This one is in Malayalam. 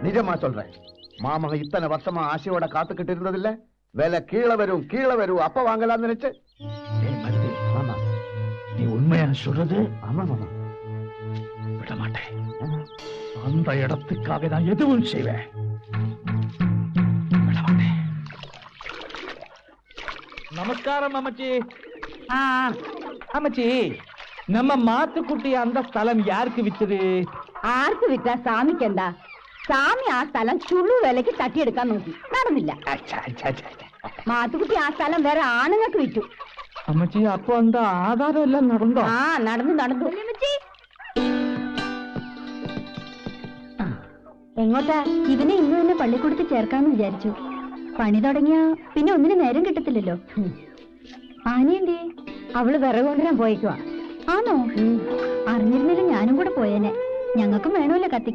நிஜமா சொல்றேன். மாமா இத்தனை வருஷமா ஆசையோட காத்துக்கிட்டு இருந்ததில்ல. விலை கீழே வரும் அப்ப வாங்கலாம்னு நினைச்சு. ஆமா, நீ உண்மையா சொல்றது? ஆமா மாமா, விட மாட்டேன். அந்த இடத்துக்காக நான் எதுவும் செய்வேன். விட மாட்டேன். நமஸ்காரம் அம்மச்சி. அம்மச்சி, நம்ம மாத்துக்குட்டி அந்த ஸ்தலம் யாருக்கு வித்தது? ആർക്ക് വിറ്റാ സ്വാമിക്ക് എന്താ? സ്വാമി ആ സ്ഥലം ചുള്ളു വിലക്ക് തട്ടിയെടുക്കാൻ നോക്കി, നടന്നില്ല. മാത്തുക്കുട്ടി ആ സ്ഥലം വേറെ ആണുങ്ങൾക്ക് വിറ്റു. അമ്മച്ചി, അപ്പൊ എന്താ ആധാരം എല്ലാം നടന്നോ? ആ നടന്നു. എങ്ങോട്ടാ? ഇവനെ ഇന്ന് തന്നെ പള്ളിക്കൂടത്തിൽ ചേർക്കാന്ന് വിചാരിച്ചു. പണി തുടങ്ങിയ പിന്നെ ഒന്നിനും നേരം കിട്ടത്തില്ലല്ലോ. ആനയുണ്ടേ? അവള് വിറക് കൊണ്ടുവരാൻ പോയേക്കുവാ. ആണോ? അറിഞ്ഞിരുന്നില്ല ഞാനും കൂടെ പോയേനെ. ഞങ്ങൾക്കും വേണമല്ലോ കത്തിക്കാൻ.